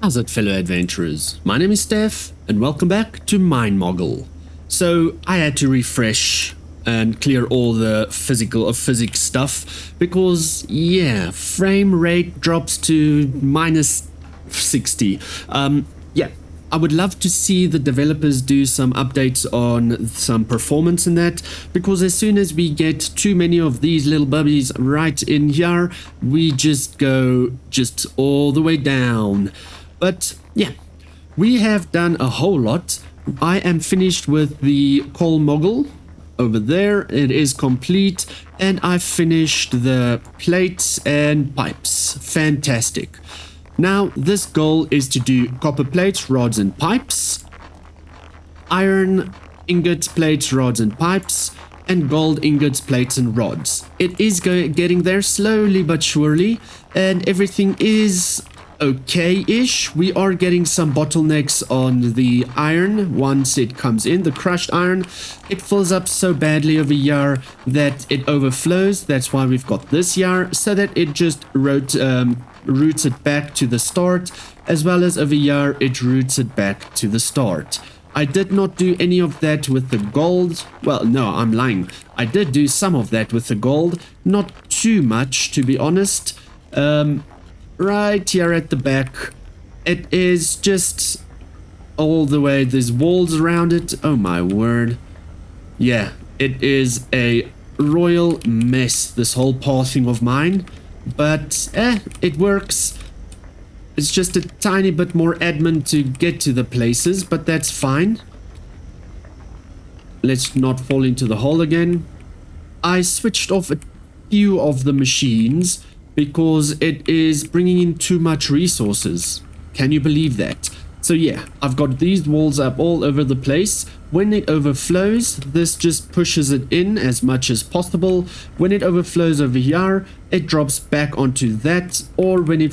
How's it, fellow adventurers? My name is Steph and welcome back to MineMogul. So I had to refresh and clear all the physics stuff because yeah, frame rate drops to minus 60. Yeah, I would love to see the developers do some updates on some performance in that, because as soon as we get too many of these little bubbies right in here, we just go all the way down. But yeah, we have done a whole lot. I am finished with the coal Mogul over there. It is complete, and I finished the plates and pipes. Fantastic. Now this goal is to do copper plates, rods and pipes, iron ingots, plates, rods and pipes, and gold ingots, plates and rods. It is getting there slowly but surely, and everything is okay-ish. We are getting some bottlenecks on the iron once it comes in. The crushed iron, it fills up so badly over here that it overflows. That's why we've got this here, so that it just routes it back to the start, as well as over here it routes it back to the start. I did not do any of that with the gold. Well, no, I'm lying. I did do some of that with the gold, not too much, to be honest. Right here at the back, it is just all the way, there's walls around it. Oh my word. Yeah, it is a royal mess, this whole pathing of mine, but it works. It's just a tiny bit more admin to get to the places, but that's fine. Let's not fall into the hole again. I switched off a few of the machines because it is bringing in too much resources. Can you believe that? So yeah, I've got these walls up all over the place. When it overflows, this just pushes it in as much as possible. When it overflows over here, it drops back onto that, or when it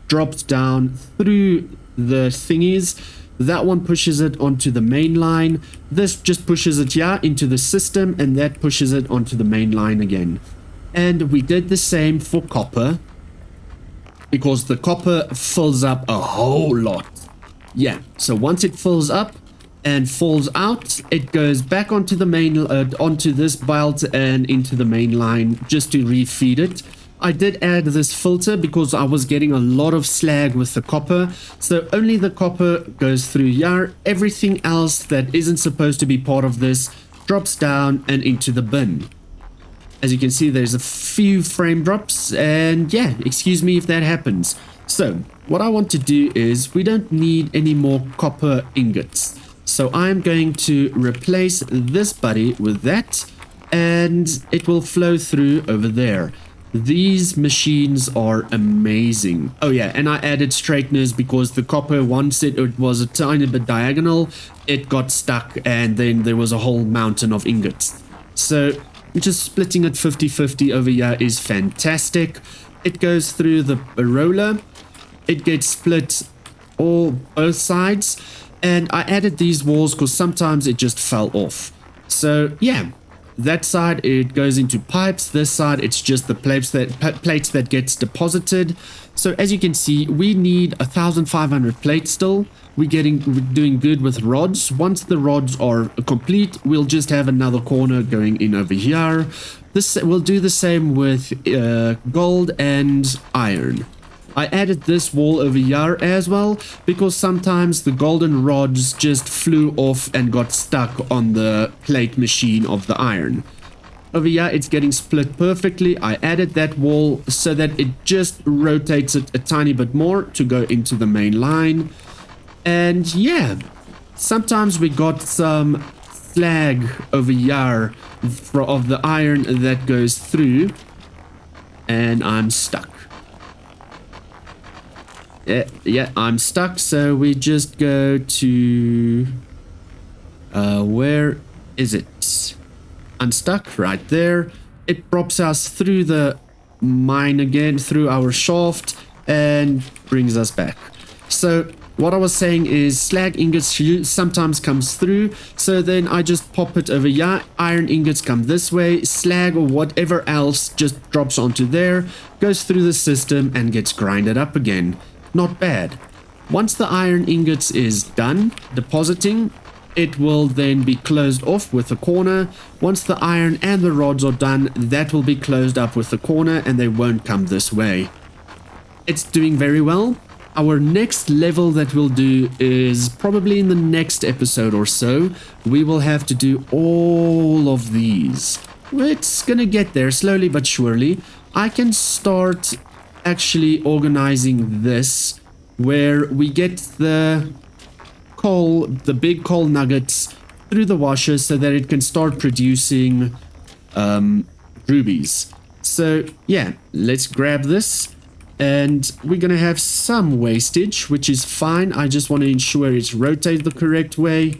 drops down through the thingies, that one pushes it onto the main line. This just pushes it here into the system, and that pushes it onto the main line again. And we did the same for copper, because the copper fills up a whole lot. Yeah, so once it fills up and falls out, it goes back onto the main onto this belt and into the main line just to refeed it. I did add this filter because I was getting a lot of slag with the copper, so only the copper goes through here. Everything else that isn't supposed to be part of this drops down and into the bin. As you can see, there's a few frame drops, and yeah, excuse me if that happens. So what I want to do is, we don't need any more copper ingots, so I'm going to replace this buddy with that, and it will flow through over there. These machines are amazing. Oh yeah, and I added straighteners because the copper, once it was a tiny bit diagonal, it got stuck, and then there was a whole mountain of ingots. So just splitting it 50-50 over here is fantastic. It goes through the roller, it gets split both sides, and I added these walls because sometimes it just fell off. So yeah, that side it goes into pipes, this side it's just the plates that gets deposited. So as you can see, we need 1,500 plates still. We're doing good with rods. Once the rods are complete, we'll just have another corner going in over here. We'll do the same with gold and iron. I added this wall over here as well, because sometimes the golden rods just flew off and got stuck on the plate machine of the iron. Over here, it's getting split perfectly. I added that wall so that it just rotates it a tiny bit more to go into the main line. And yeah, sometimes we got some slag over here of the iron that goes through, and I'm stuck. Yeah, I'm stuck, so we just go to where is it? Unstuck right there. It drops us through the mine again, through our shaft, and brings us back. So what I was saying is, slag ingots sometimes comes through, so then I just pop it over here. Iron ingots come this way, slag or whatever else just drops onto there, goes through the system and gets grinded up again. Not bad. Once the iron ingots is done depositing, it will then be closed off with a corner. Once the iron and the rods are done, that will be closed up with the corner and they won't come this way. It's doing very well. Our next level that we'll do is probably in the next episode or so. We will have to do all of these. It's gonna get there slowly but surely. I can start actually organizing this where we get the coal, the big coal nuggets through the washer so that it can start producing rubies. So yeah, let's grab this. And we're going to have some wastage, which is fine. I just want to ensure it's rotated the correct way.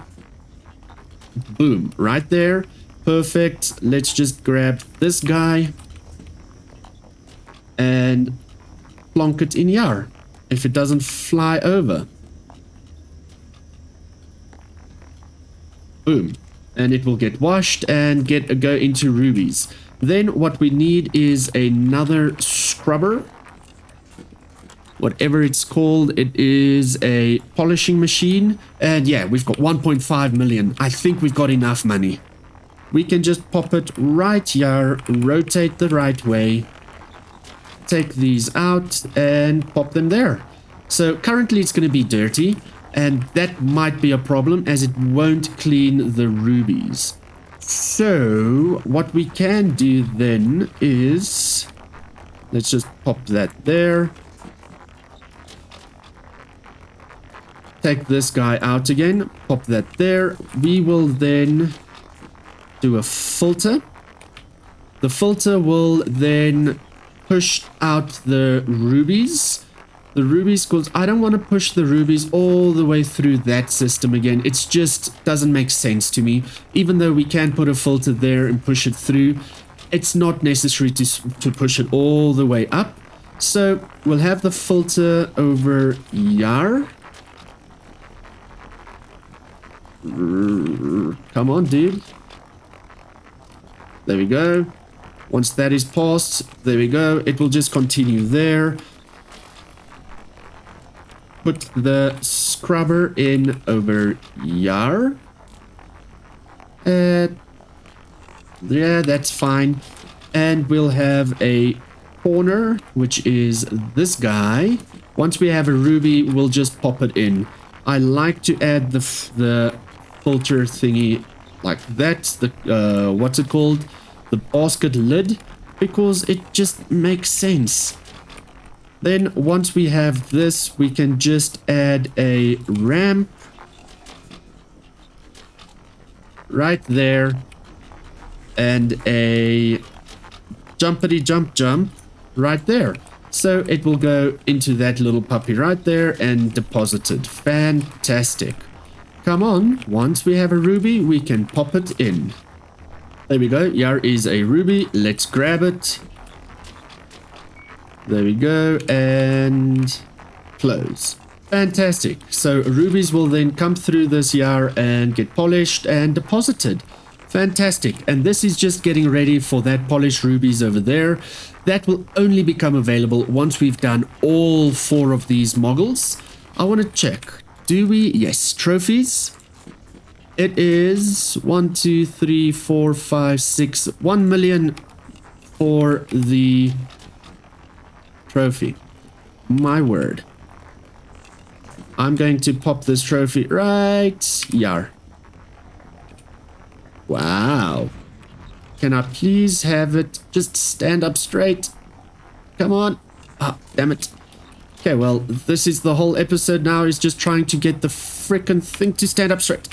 Boom, right there. Perfect. Let's just grab this guy and plonk it in here if it doesn't fly over. Boom. And it will get washed and go into rubies. Then what we need is another scrubber. Whatever it's called, it is a polishing machine. And yeah, we've got 1.5 million. I think we've got enough money. We can just pop it right here, rotate the right way, take these out and pop them there. So currently it's going to be dirty, and that might be a problem as it won't clean the rubies. So what we can do then is, let's just pop that there. Take this guy out again, pop that there. We will then do a filter. The filter will then push out the rubies. The rubies, because I don't want to push the rubies all the way through that system again. It just doesn't make sense to me. Even though we can put a filter there and push it through, it's not necessary to push it all the way up. So we'll have the filter over here. Come on, dude. There we go. Once that is passed, there we go. It will just continue there. Put the scrubber in over here. Yeah, that's fine. And we'll have a corner, which is this guy. Once we have a ruby, we'll just pop it in. I like to add the filter thingy like that, the what's it called, the basket lid, because it just makes sense. Then once we have this, we can just add a ramp right there and a jumpity jump right there. So it will go into that little puppy right there and deposit it. Fantastic. Come on, once we have a ruby, we can pop it in. There we go. Here is a ruby. Let's grab it. There we go. And close. Fantastic. So rubies will then come through this here and get polished and deposited. Fantastic. And this is just getting ready for that polished rubies over there. That will only become available once we've done all 4 of these moguls. I want to check. Do we? Yes. Trophies. It is 1, 2, 3, 4, 5, 6, 1 million for the trophy. My word. I'm going to pop this trophy right here. Wow. Can I please have it just stand up straight? Come on. Ah, damn it. Okay, well, this is the whole episode now, is just trying to get the frickin' thing to stand up straight.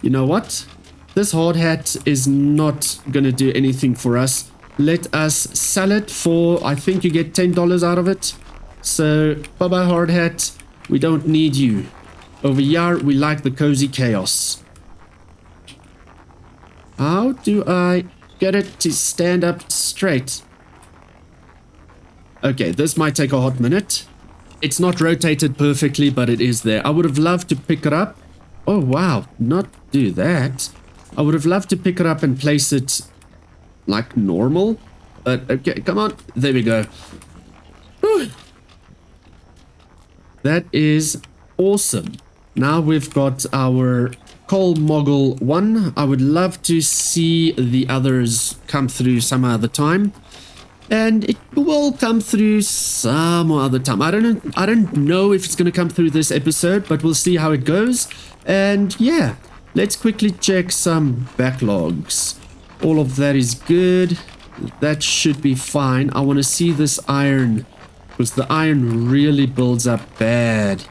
You know what? This hard hat is not gonna do anything for us. Let us sell it for, I think you get $10 out of it. So, bye-bye hard hat. We don't need you. Over here, we like the cozy chaos. How do I get it to stand up straight? Okay, this might take a hot minute. It's not rotated perfectly, but it is there. I would have loved to pick it up. Oh, wow. Not do that. I would have loved to pick it up and place it like normal. But, okay, come on. There we go. Whew. That is awesome. Now we've got our coal Mogul 1. I would love to see the others come through some other time. And it will come through some other time. I don't know if it's going to come through this episode, but we'll see how it goes. And yeah, let's quickly check some backlogs. All of that is good. That should be fine. I want to see this iron, because the iron really builds up bad.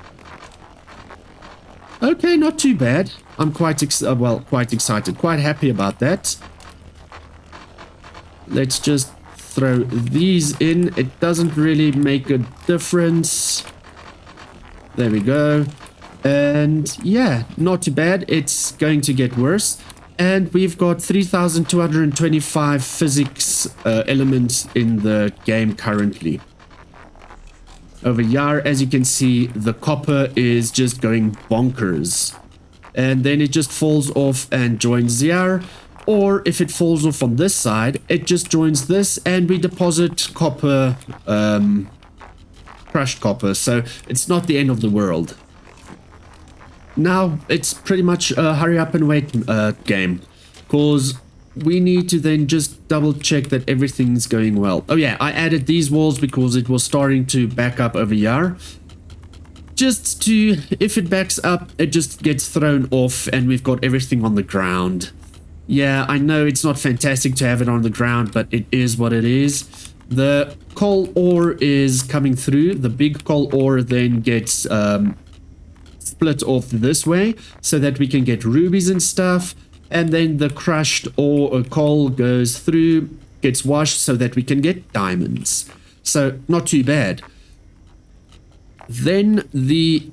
Okay, not too bad. I'm quite excited, quite happy about that. Let's just throw these in. It doesn't really make a difference. There we go. And yeah, not too bad. It's going to get worse. And we've got 3,225 physics elements in the game currently. Over here, as you can see, the copper is just going bonkers. And then it just falls off and joins here. Or if it falls off on this side, it just joins this and we deposit copper, crushed copper. So it's not the end of the world. Now it's pretty much a hurry up and wait game. Because we need to then just double check that everything's going well. Oh yeah, I added these walls because it was starting to back up over here. Just to, if it backs up, it just gets thrown off and we've got everything on the ground. Yeah, I know it's not fantastic to have it on the ground, but it is what it is. The coal ore is coming through. The big coal ore then gets split off this way so that we can get rubies and stuff. And then the crushed ore or coal goes through, gets washed so that we can get diamonds. So not too bad. Then the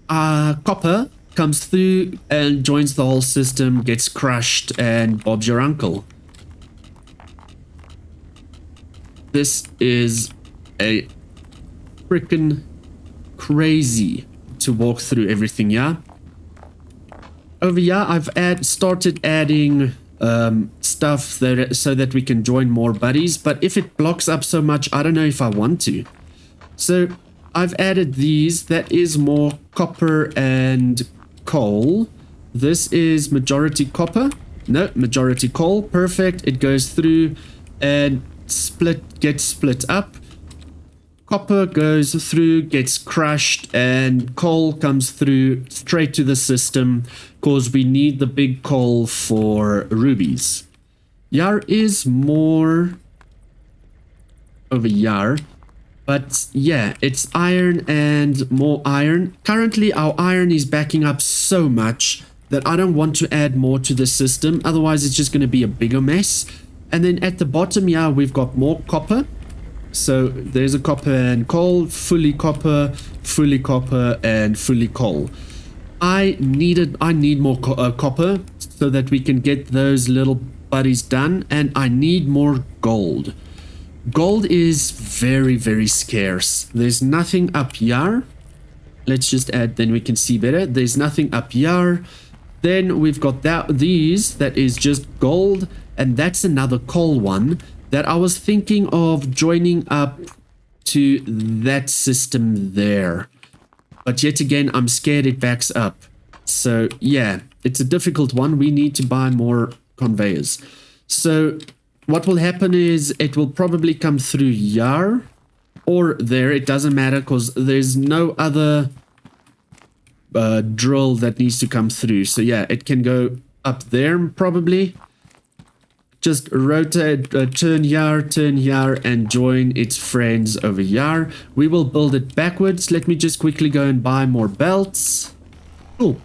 copper comes through and joins the whole system, gets crushed, and Bob's your uncle. This is a freaking crazy to walk through everything, yeah? Over here, I've started adding stuff there so that we can join more buddies, but if it blocks up so much, I don't know if I want to. So I've added these. That is more copper and coal. This is majority copper. No, majority coal. Perfect. It goes through and gets split up. Copper goes through, gets crushed, and coal comes through straight to the system because we need the big coal for rubies. Yar is more over Yar. But yeah, it's iron and more iron. Currently, our iron is backing up so much that I don't want to add more to the system. Otherwise, it's just going to be a bigger mess. And then at the bottom, yeah, we've got more copper. So there's a copper and coal, fully copper, and fully coal. I need more copper so that we can get those little buddies done. And I need more gold. Gold is very, very scarce. There's nothing up here. Let's just add, then we can see better. There's nothing up here. Then we've got these, that is just gold. And that's another coal one that I was thinking of joining up to that system there. But yet again, I'm scared it backs up. So yeah, it's a difficult one. We need to buy more conveyors. So what will happen is it will probably come through here or there. It doesn't matter because there's no other drill that needs to come through. So yeah, it can go up there probably. Just rotate, turn here, and join its friends over here. We will build it backwards. Let me just quickly go and buy more belts. Cool.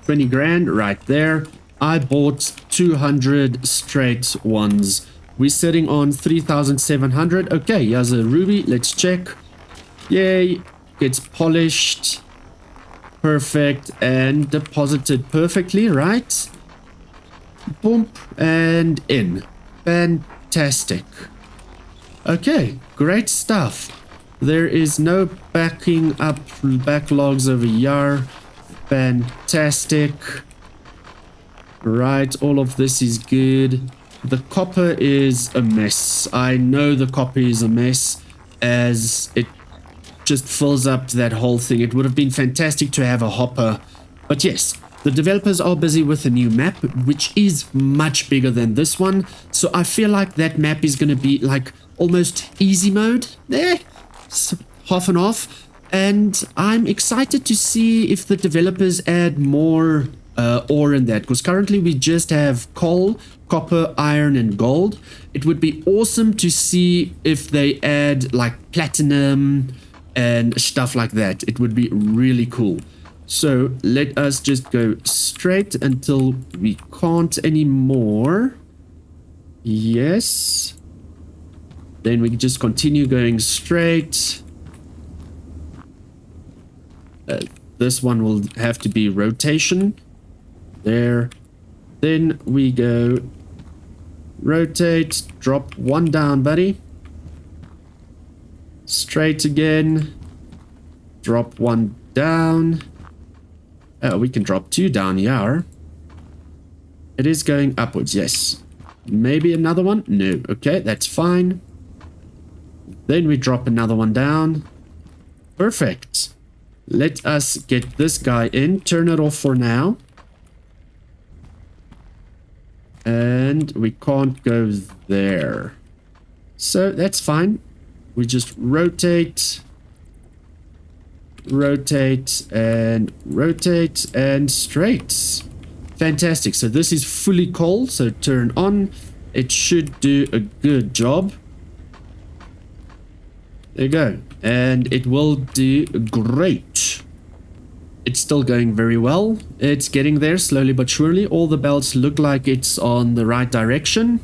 20 grand right there. I bought 200 straight ones. We're sitting on 3,700. Okay, here's a ruby. Let's check. Yay. Gets polished. Perfect. And deposited perfectly, right? Boom. And in. Fantastic. Okay, great stuff. There is no backing up backlogs over here. Fantastic. Right, all of this is good. The copper is a mess. I know the copper is a mess as it just fills up that whole thing. It would have been fantastic to have a hopper. But yes, the developers are busy with a new map, which is much bigger than this one. So I feel like that map is going to be like almost easy mode. It's half and half. And I'm excited to see if the developers add more ore in that, because currently we just have coal, copper, iron, and gold. It would be awesome to see if they add like platinum and stuff like that. It would be really cool. So let us just go straight until we can't anymore. Yes. Then we can just continue going straight. This one will have to be rotation. There. Then we go rotate, drop one down, buddy. Straight again. Drop one down. Oh, we can drop two down here. It is going upwards, yes. Maybe another one? No. Okay, that's fine. Then we drop another one down. Perfect. Let us get this guy in. Turn it off for now. And we can't go there. So that's fine. We just rotate. Rotate and straight. Fantastic. So this is fully cold. So turn on. It should do a good job. There you go. And it will do great. It's still going very well. It's getting there slowly but surely. All the belts look like it's on the right direction.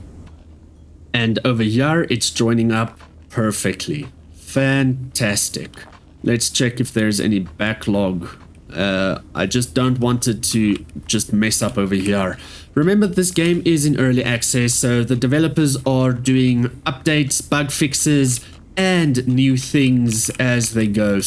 And over here, it's joining up perfectly. Fantastic. Let's check if there's any backlog. I just don't want it to just mess up over here. Remember, this game is in early access, so the developers are doing updates, bug fixes, and new things as they go.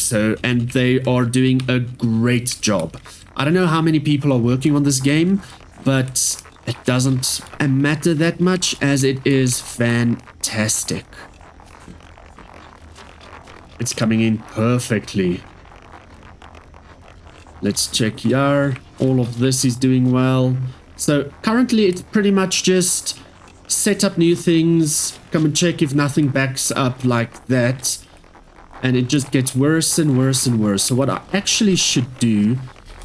And they are doing a great job. I don't know how many people are working on this game, but it doesn't matter that much as it is fantastic. It's coming in perfectly. Let's check here. All of this is doing well. So currently it's pretty much just set up new things, come and check if nothing backs up like that, and it just gets worse and worse and worse. So what I actually should do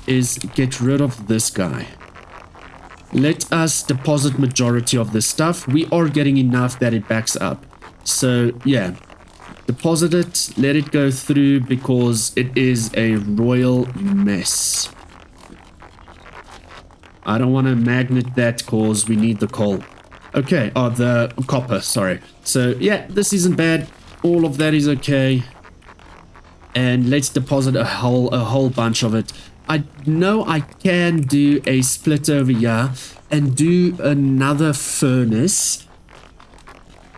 is get rid of this guy. Let us deposit majority of this stuff. We are getting enough that it backs up. So yeah, deposit it, let it go through, because it is a royal mess. I don't want to magnet that because we need the coal. Okay, the copper, sorry. So yeah, this isn't bad. All of that is okay. And let's deposit a whole bunch of it. I know I can do a split over here and do another furnace.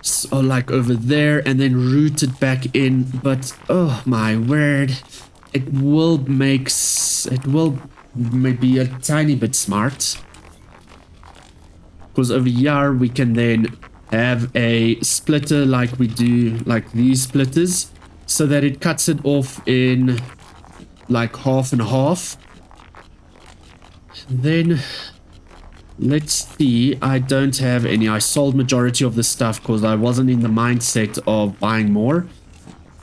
So like over there, and then route it back in. But oh my word, it will maybe a tiny bit smart. Because over here we can then have a splitter like we do, like these splitters, so that it cuts it off in like half and half. Then let's see, I don't have any. I sold majority of the stuff because I wasn't in the mindset of buying more.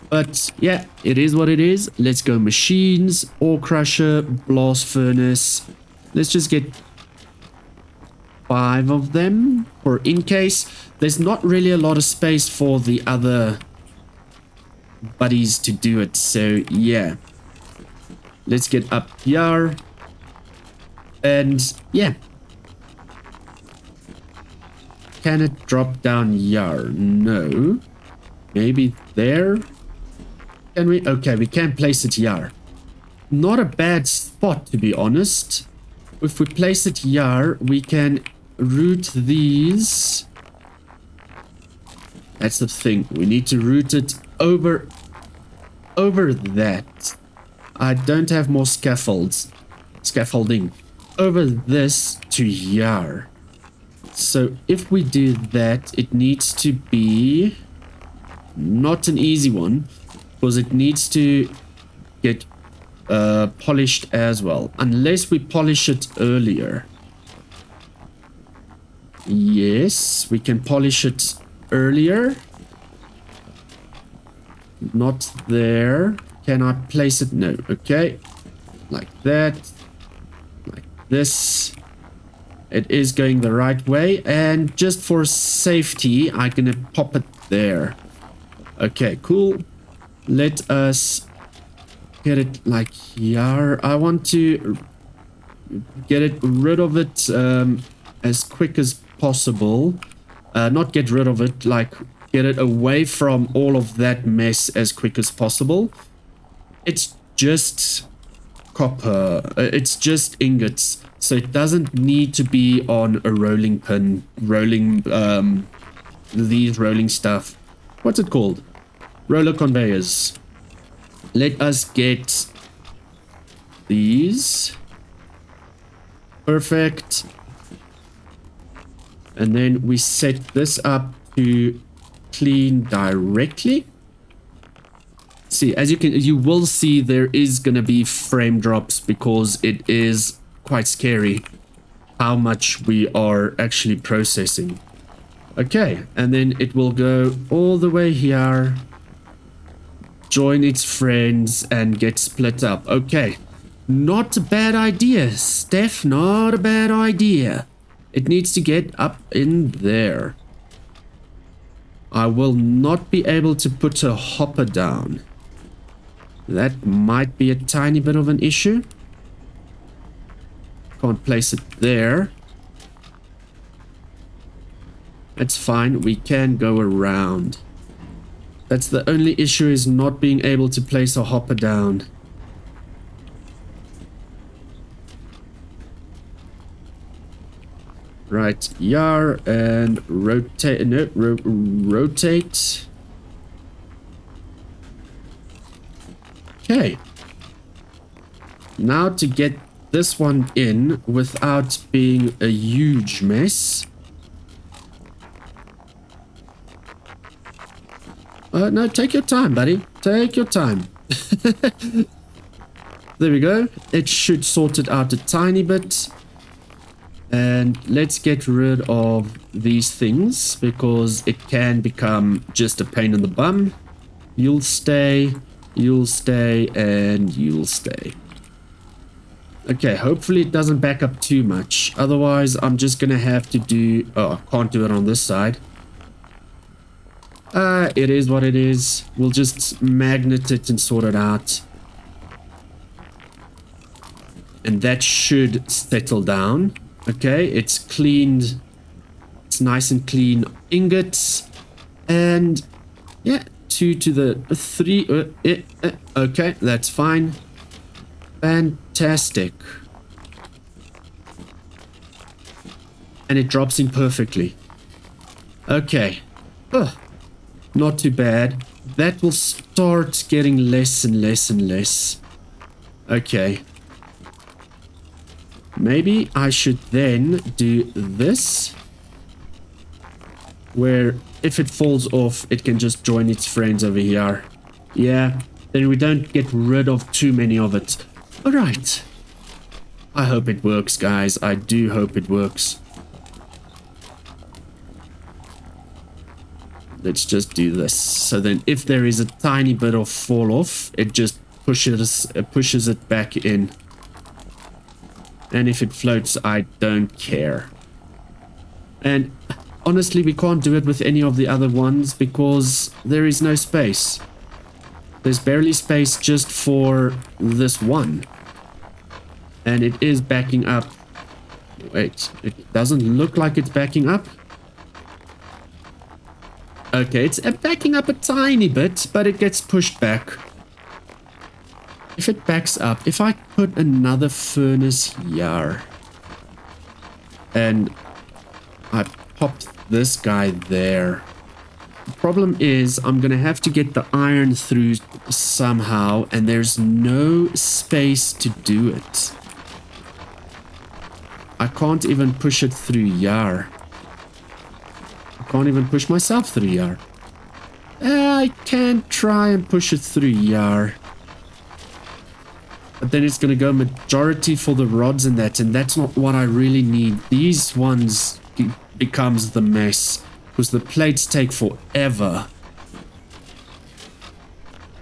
But yeah, it is what it is. Let's go machines, ore crusher, blast furnace. Let's just get 5 of them, or in case there's not really a lot of space for the other buddies to do it. So yeah, let's get up here. And yeah, can it drop down here? No. Maybe there. Can we? Okay, we can place it here. Not a bad spot, to be honest. If we place it here, we can route these. That's the thing. We need to route it over that. I don't have more scaffolding over this to here. So if we do that, it needs to be not an easy one. because it needs to get polished as well, unless we polish it earlier. Yes, we can polish it earlier. Not there. Can I place it? No. Okay. Like that. Like this. It is going the right way. And just for safety, I'm going to pop it there. Okay, cool. Let us get it like here. I want to get it rid of it as quick as possible. Not get rid of it, like get it away from all of that mess as quick as possible. It's just copper. It's just ingots. So it doesn't need to be on a rolling pin, these rolling stuff. What's it called? Roller conveyors. Let us get these. Perfect. And then we set this up to clean directly. See, as you will see, there is gonna be frame drops because it is quite scary how much we are actually processing. Okay, and then it will go all the way here, join its friends, and get split up. Okay, not a bad idea, Steph, not a bad idea. It needs to get up in there. I will not be able to put a hopper down. That might be a tiny bit of an issue. Can't place it there. That's fine, we can go around. That's the only issue, is not being able to place a hopper down. Right, yar, and rotate, no, rotate. Okay. Now to get this one in without being a huge mess. No, take your time, buddy. Take your time. There we go. It should sort it out a tiny bit. And let's get rid of these things because it can become just a pain in the bum. You'll stay, and you'll stay. Okay, hopefully it doesn't back up too much. Otherwise, I'm just going to have to do... Oh, I can't do it on this side. It is what it is. We'll just magnet it and sort it out. And that should settle down. Okay, it's cleaned. It's nice and clean ingots. And yeah, 2 to the 3. Okay, that's fine. Fantastic. And it drops in perfectly. Okay. Not too bad. That will start getting less and less and less. Okay. Maybe I should then do this, where if it falls off, it can just join its friends over here. Yeah, then we don't get rid of too many of it. All right. I hope it works, guys. I do hope it works. Let's just do this. So then if there is a tiny bit of fall off, it just pushes it back in. And if it floats, I don't care. And honestly, we can't do it with any of the other ones because there is no space. There's barely space just for this one. And it is backing up. Wait, it doesn't look like it's backing up. Okay, it's backing up a tiny bit, but it gets pushed back. If it backs up, if I put another furnace here and I pop this guy there, the problem is I'm gonna have to get the iron through somehow, and there's no space to do it. I can't even push it through here. I can't even push myself through here. I can try and push it through here. But then it's going to go majority for the rods and that's not what I really need. These ones becomes the mess because the plates take forever.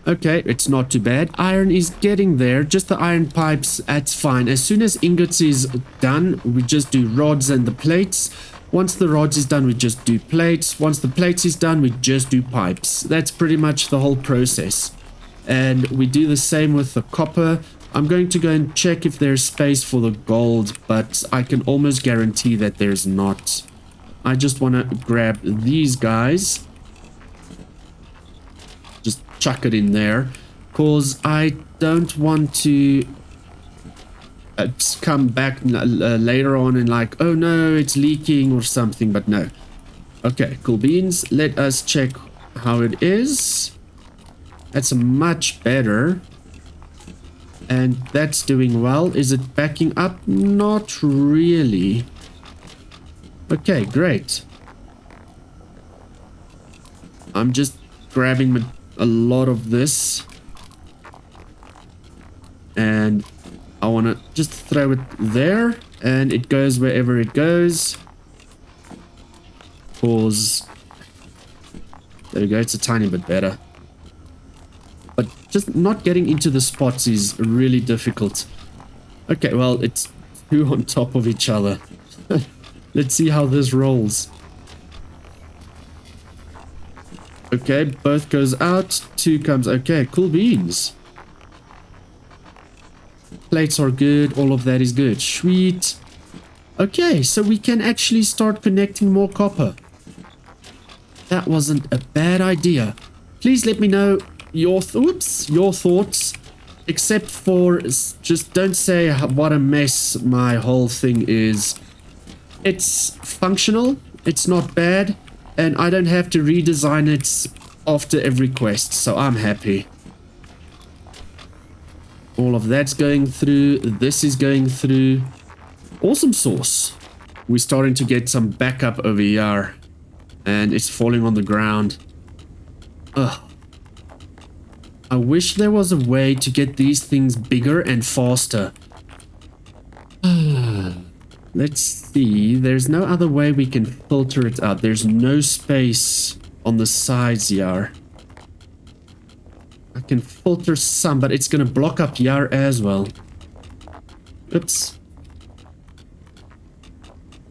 Okay, it's not too bad. Iron is getting there. Just the iron pipes, that's fine. As soon as ingots is done, we just do rods and the plates. Once the rods is done, we just do plates. Once the plates is done, we just do pipes. That's pretty much the whole process. And we do the same with the copper. I'm going to go and check if there's space for the gold, but I can almost guarantee that there's not. I just want to grab these guys. Just chuck it in there, because I don't want to come back later on and like, oh no, it's leaking or something, but no. Okay, cool beans. Let us check how it is. That's much better. And that's doing well. Is it backing up? Not really. Okay, great. I'm just grabbing a lot of this. And I want to just throw it there. And it goes wherever it goes. Pause. There we go. It's a tiny bit better. But just not getting into the spots is really difficult. Okay, well, it's two on top of each other. Let's see how this rolls. Okay, both goes out. Two comes. Okay, cool beans. Plates are good. All of that is good. Sweet. Okay, so we can actually start connecting more copper. That wasn't a bad idea. Please let me know your thoughts, except for just don't say what a mess my whole thing is. It's functional, it's not bad, and I don't have to redesign it after every quest, so I'm happy. All of that's going through, this is going through. Awesome sauce. We're starting to get some backup over here, and it's falling on the ground. Ugh. I wish there was a way to get these things bigger and faster. Let's see. There's no other way we can filter it out. There's no space on the sides here. I can filter some, but it's going to block up here as well. Oops.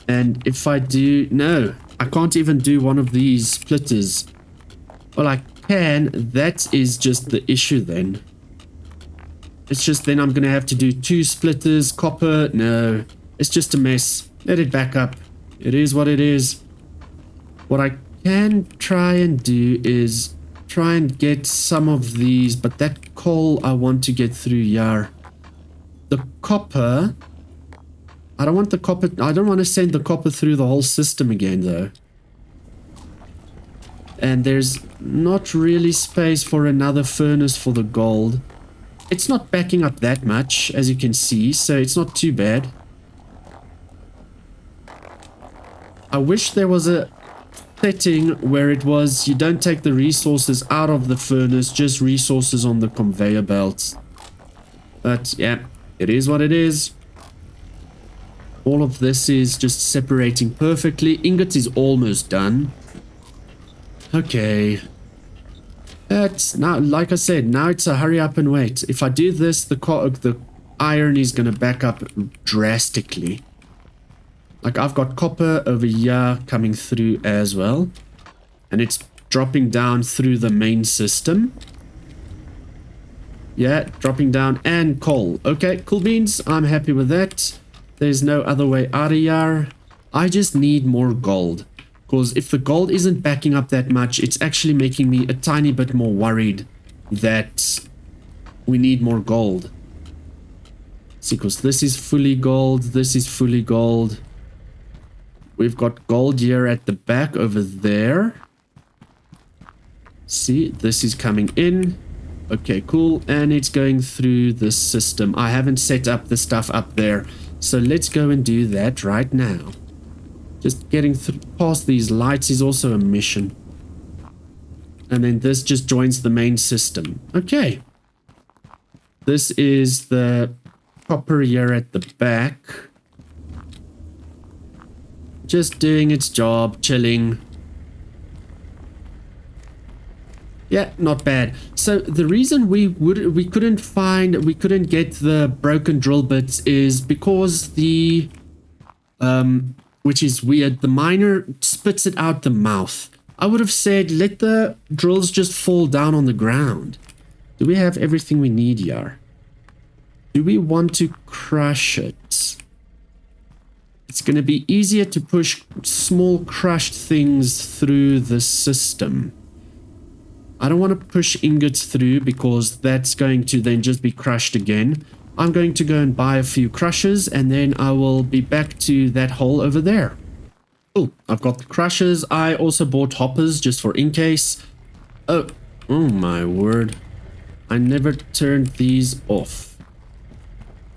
And if I do... No, I can't even do one of these splitters. Well, I can. That is just the issue then. It's just then I'm going to have to do two splitters, copper. No, it's just a mess. Let it back up. It is what it is. What I can try and do is try and get some of these, but that coal I want to get through here. The copper... I don't want the copper... I don't want to send the copper through the whole system again, though. And there's not really space for another furnace for the gold. It's not backing up that much, as you can see, so it's not too bad. I wish there was a setting where it was you don't take the resources out of the furnace, just resources on the conveyor belt. But yeah, it is what it is. All of this is just separating perfectly. Ingot is almost done. Okay. That's now, like I said, now it's a hurry up and wait. If I do this, the iron is going to back up drastically. Like I've got copper over here coming through as well. And it's dropping down through the main system. Yeah, dropping down and coal. Okay, cool beans. I'm happy with that. There's no other way out of here. I just need more gold. Because if the gold isn't backing up that much, it's actually making me a tiny bit more worried that we need more gold. See, because this is fully gold, this is fully gold. We've got gold here at the back over there. See, this is coming in. Okay, cool. And it's going through the system. I haven't set up the stuff up there. So let's go and do that right now. Just getting past these lights is also a mission. And then this just joins the main system. Okay. This is the copper here at the back. Just doing its job, chilling. Yeah, not bad. So the reason we couldn't get the broken drill bits is because the which is weird, the miner spits it out the mouth. I would have said let the drills just fall down on the ground. Do we have everything we need here? Do we want to crush it? It's going to be easier to push small crushed things through the system. I don't want to push ingots through because that's going to then just be crushed again. I'm going to go and buy a few crushers and then I will be back to that hole over there. Oh, I've got the crushers. I also bought hoppers just for in case. Oh my word. I never turned these off.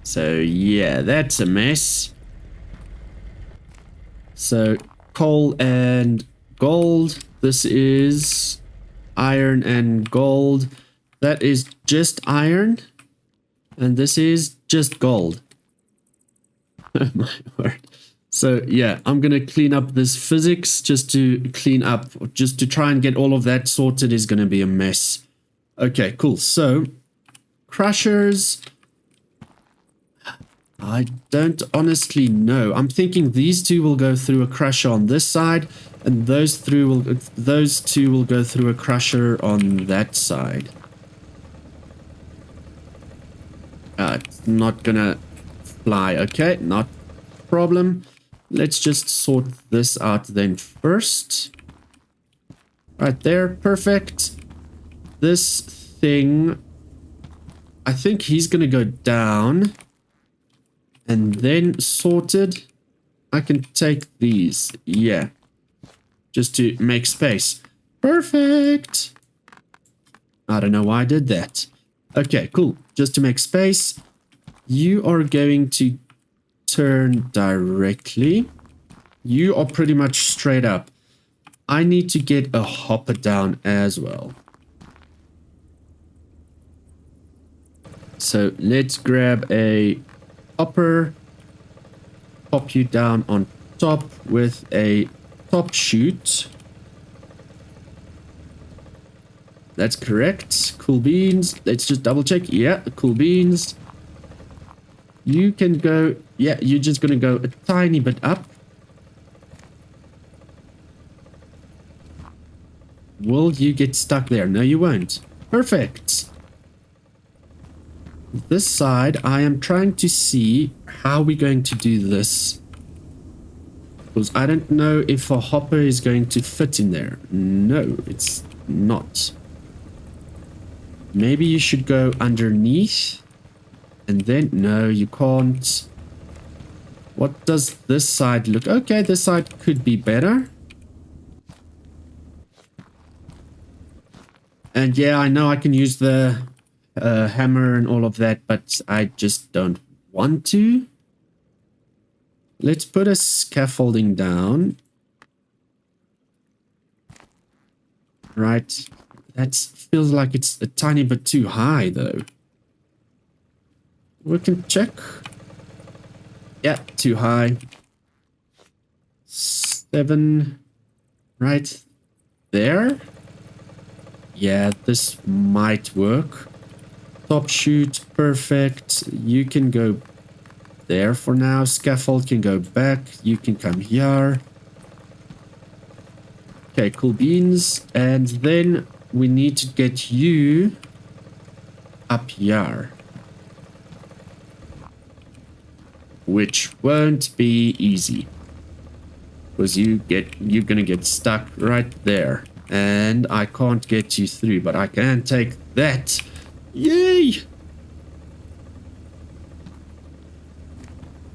So yeah, that's a mess. So coal and gold. This is iron and gold. That is just iron. And this is just gold. Oh my word. So yeah, I'm going to clean up this physics just to try and get all of that sorted is going to be a mess. Okay, cool. So crushers. I don't honestly know. I'm thinking these two will go through a crusher on this side and those two will go through a crusher on that side. It's not gonna fly. Okay, not a problem. Let's just sort this out then first. Right there, perfect. This thing, I think he's gonna go down. And then sorted, I can take these. Yeah. Just to make space. Perfect. I don't know why I did that. Okay, cool. Just to make space, you are going to turn directly. You are pretty much straight up. I need to get a hopper down as well. So let's grab a hopper, pop you down on top with a top chute. That's correct. Cool beans. Let's just double check. Yeah, cool beans. You can go, yeah, you're just gonna go a tiny bit up. Will you get stuck there? No, you won't. Perfect. This side, I am trying to see how we're going to do this. Because I don't know if a hopper is going to fit in there. No, it's not. Maybe you should go underneath. And then, no, you can't. What does this side look? Okay, this side could be better. And yeah, I know I can use the hammer and all of that, but I just don't want to. Let's put a scaffolding down. Right. That feels like it's a tiny bit too high, though. We can check. Yeah, too high. 7. Right there. Yeah, this might work. Top chute, perfect. You can go there for now. Scaffold can go back. You can come here. Okay, cool beans. And then we need to get you up here. Which won't be easy. Because you're gonna get stuck right there. And I can't get you through, but I can take that. Yay!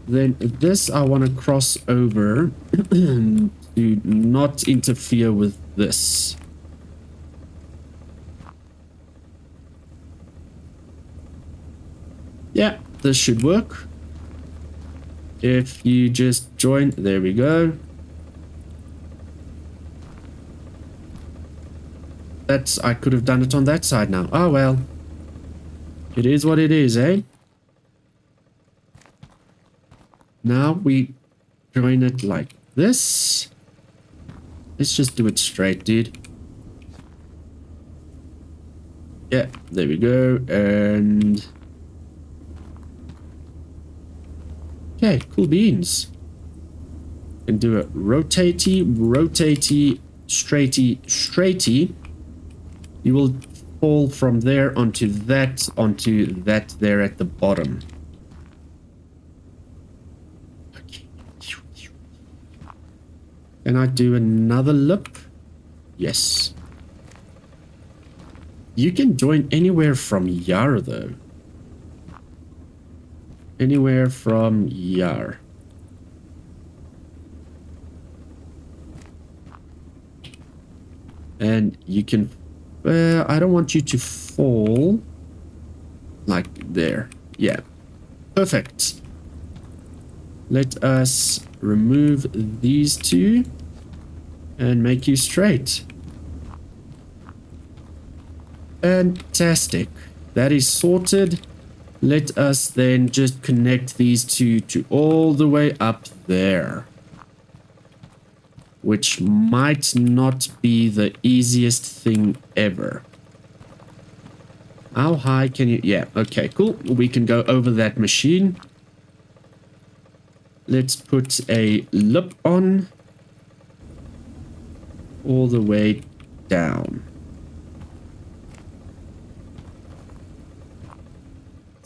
Then this I want to cross over to not interfere with this. Yeah, this should work. If you just join, there we go. That's, I could have done it on that side now. Oh well. It is what it is, eh? Now we join it like this. Let's just do it straight, dude. Yeah, there we go. And okay, cool beans. Can do a rotatey, straightey, straightey. You will fall from there onto that there at the bottom. Okay. Can I do another loop? Yes. You can join anywhere from Yar though. Anywhere from Yar. And you can... I don't want you to fall like there. Yeah. Perfect. Let us remove these two and make you straight. Fantastic. That is sorted. Let us then just connect these two to all the way up there. Which might not be the easiest thing ever. How high can you... Yeah, okay, cool. We can go over that machine. Let's put a lip on. All the way down.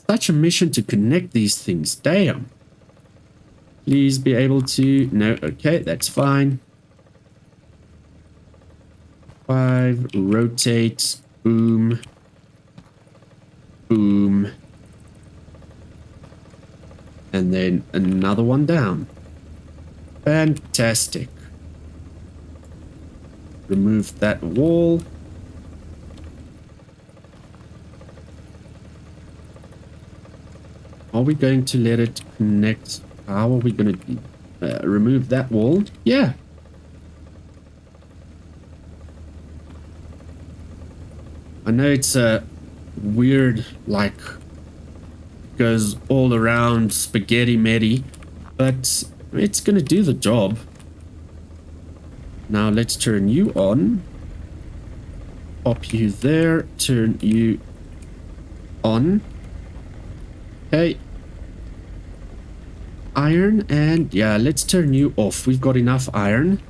Such a mission to connect these things. Damn. Please be able to... No, okay, that's fine. 5, rotate, boom, boom, and then another one down. Fantastic. Remove that wall. Are we going to let it connect? How are we going to remove that wall? Yeah. I know it's a weird, like, goes all around spaghetti medi, but it's gonna do the job. Now let's turn you on. Pop you there, turn you on. Okay. Iron, and yeah, let's turn you off. We've got enough iron.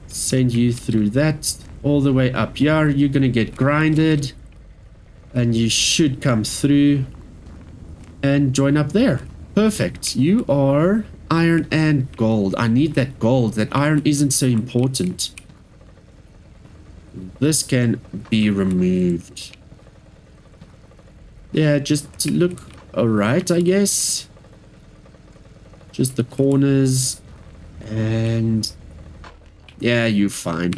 Send you through that. All the way up here, you're gonna get grinded and you should come through and join up there. Perfect. You are iron and gold. I need that gold. That iron isn't so important. This can be removed. Yeah, just to look alright, I guess. Just the corners and yeah, you're fine.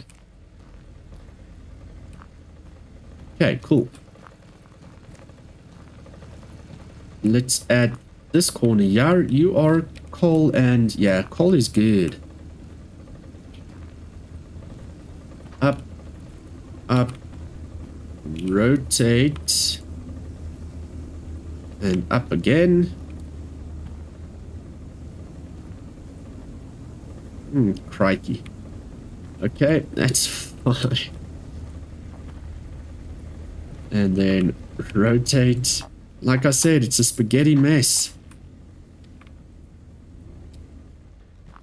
Okay, cool. Let's add this corner here. You are coal and yeah, coal is good. Up, up, rotate, and up again. Crikey. Okay, that's fine. And then rotate. Like I said, it's a spaghetti mess.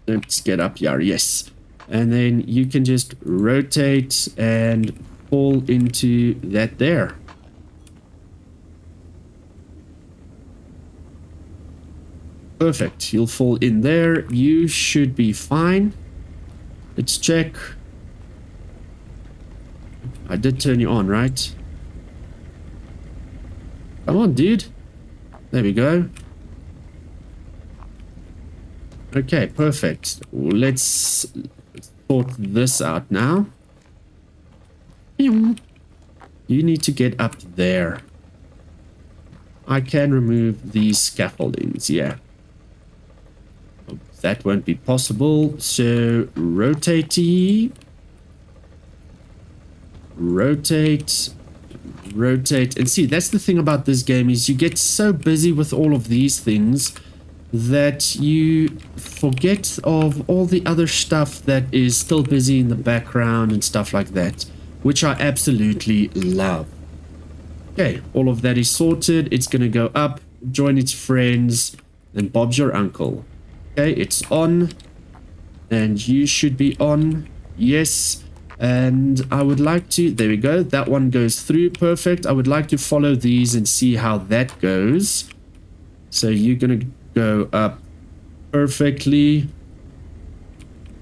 Let's get up here. Yes. And then you can just rotate and fall into that there. Perfect. You'll fall in there. You should be fine. Let's check. I did turn you on, right? Come on, dude. There we go. Okay, perfect. Let's sort this out now. You need to get up there. I can remove these scaffoldings, yeah. That won't be possible, so rotatey. rotate, rotate. And see, that's the thing about this game is you get so busy with all of these things that you forget of all the other stuff that is still busy in the background and stuff like that, which I absolutely love. Okay, all of that is sorted. It's going to go up, join its friends, and Bob's your uncle. Okay, it's on, and you should be on. Yes, and I would like to, there we go, that one goes through, perfect. I would like to follow these and see how that goes. So you're going to go up perfectly.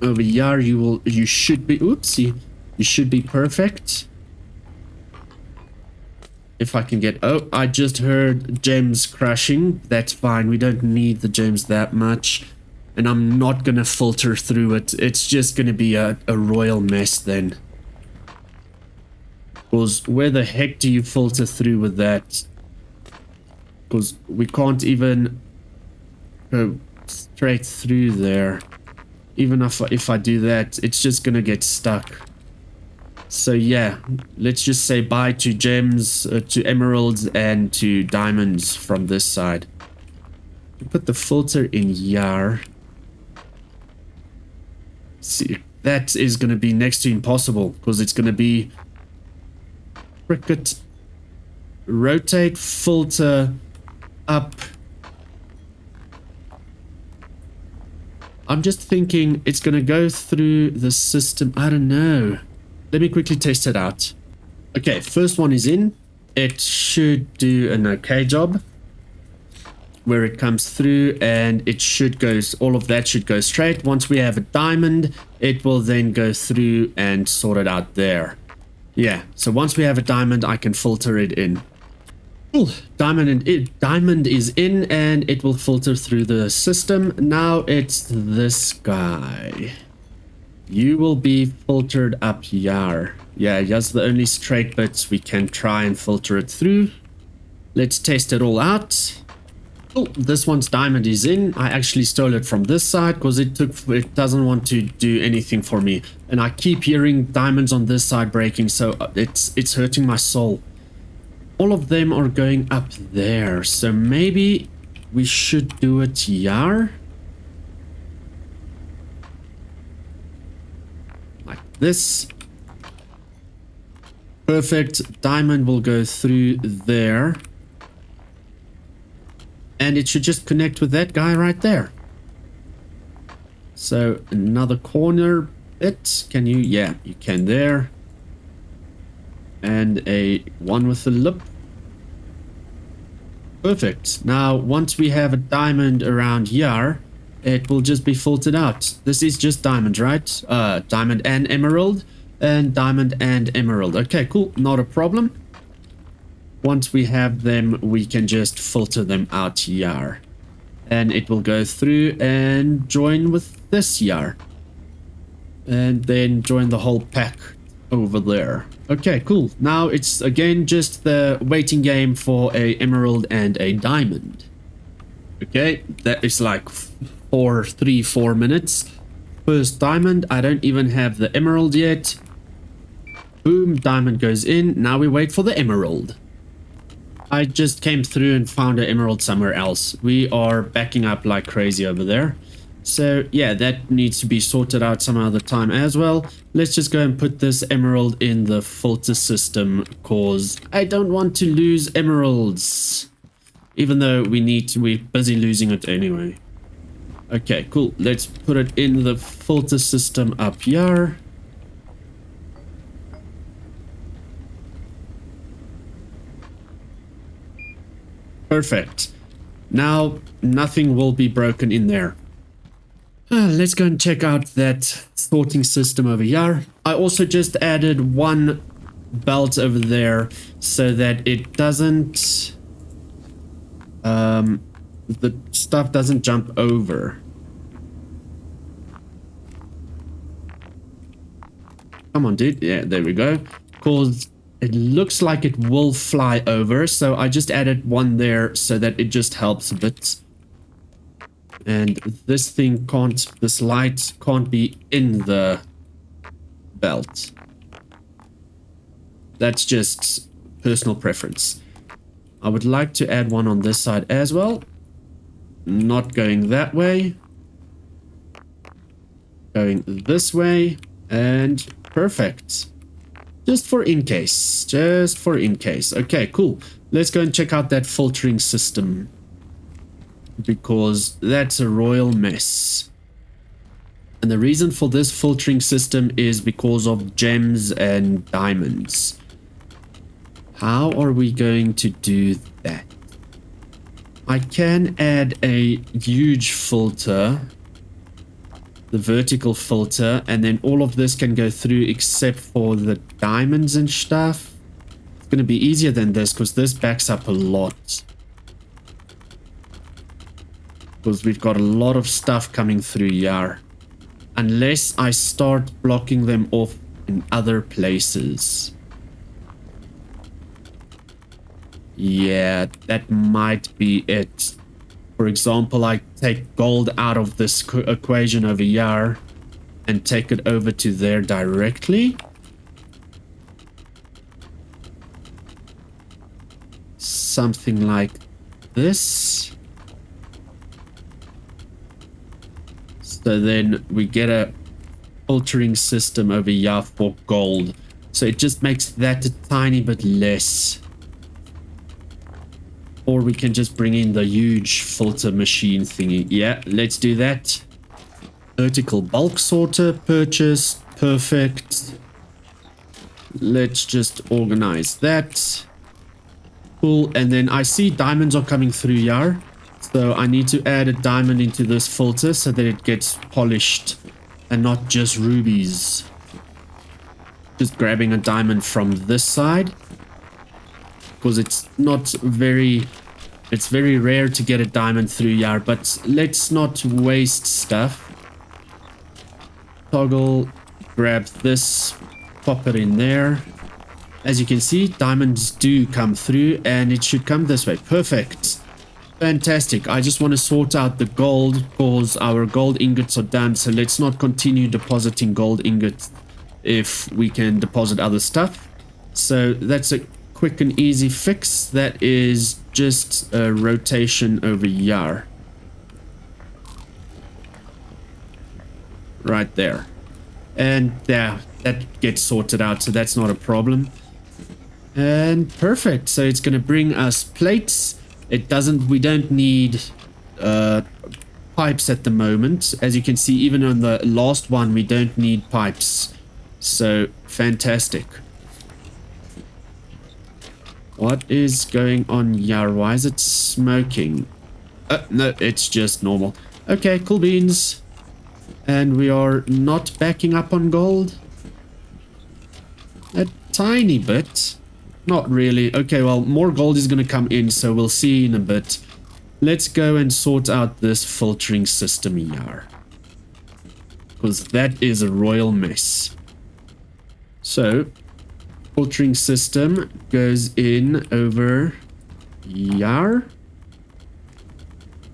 Over here, you should be, oopsie, you should be perfect. If I can get, oh, I just heard gems crashing. That's fine, we don't need the gems that much. And I'm not gonna filter through it. It's just gonna be a royal mess then. Because where the heck do you filter through with that? Because we can't even go straight through there. Even if I do that, it's just gonna get stuck. So yeah, let's just say bye to gems, to emeralds, and to diamonds from this side. Put the filter in here. See, that is going to be next to impossible because it's going to be cricket, rotate, filter, up. I'm just thinking it's going to go through the system. I don't know. Let me quickly test it out. Okay, first one is in. It should do an okay job. Where it comes through, and it should go, all of that should go straight. Once we have a diamond, it will then go through and sort it out there. Yeah, so once we have a diamond, I can filter it in. Cool, diamond is in, and it will filter through the system. Now it's this guy. You will be filtered up here. Yeah, that's the only straight bits we can try and filter it through. Let's test it all out. Oh, this one's diamond is in. I actually stole it from this side because it doesn't want to do anything for me. And I keep hearing diamonds on this side breaking, so it's hurting my soul. All of them are going up there, so maybe we should do it here. Like this. Perfect. Diamond will go through there. And it should just connect with that guy right there. So another corner bit. Can you? Yeah, you can there. And a one with the lip. Perfect. Now, once we have a diamond around here, it will just be filtered out. This is just diamond, right? Diamond and emerald. And diamond and emerald. Okay, cool. Not a problem. Once we have them, we can just filter them out here. And it will go through and join with this here. And then join the whole pack over there. Okay, cool. Now it's again just the waiting game for a emerald and a diamond. Okay, that is like 4 minutes. First diamond. I don't even have the emerald yet. Boom, diamond goes in. Now we wait for the emerald. I just came through and found an emerald somewhere else. We are backing up like crazy over there. So yeah, that needs to be sorted out some other time as well. Let's just go and put this emerald in the filter system because I don't want to lose emeralds. Even though we're busy losing it anyway. Okay, cool. Let's put it in the filter system up here. Perfect. Now, nothing will be broken in there. Let's go and check out that sorting system over here. I also just added one belt over there so that it doesn't... the stuff doesn't jump over. Come on, dude. Yeah, there we go. Because it looks like it will fly over, so I just added one there so that it just helps a bit. And this thing can't, this light can't be in the belt. That's just personal preference. I would like to add one on this side as well. Not going that way. Going this way. And perfect. Just for in case. Just for in case. Okay, cool. Let's go and check out that filtering system. Because that's a royal mess. And the reason for this filtering system is because of gems and diamonds. How are we going to do that? I can add a huge filter. The vertical filter. And then all of this can go through except for the diamonds and stuff. It's going to be easier than this because this backs up a lot. Because we've got a lot of stuff coming through here. Unless I start blocking them off in other places. Yeah, that might be it. For example, I take gold out of this equation over here and take it over to there directly. Something like this. So then we get a filtering system over here for gold. So it just makes that a tiny bit less. Or we can just bring in the huge filter machine thingy. Yeah, let's do that. Vertical bulk sorter, purchase, perfect. Let's just organize that. Cool, and then I see diamonds are coming through here. So I need to add a diamond into this filter so that it gets polished and not just rubies. Just grabbing a diamond from this side. Because it's very rare to get a diamond through here, but let's not waste stuff. Toggle, grab this, pop it in there. As you can see, diamonds do come through and it should come this way. Perfect. Fantastic. I just want to sort out the gold because our gold ingots are done. So let's not continue depositing gold ingots if we can deposit other stuff. So that's a quick and easy fix. That is just a rotation over here. Right there. And yeah, that gets sorted out. So that's not a problem. And perfect. So it's going to bring us plates. We don't need pipes at the moment. As you can see, even on the last one, we don't need pipes. So, fantastic. What is going on here? Why is it smoking? No, it's just normal. Okay, cool beans. And we are not backing up on gold. A tiny bit. Not really. Okay, well, more gold is going to come in, so we'll see in a bit. Let's go and sort out this filtering system here. Because that is a royal mess. So, filtering system goes in over here.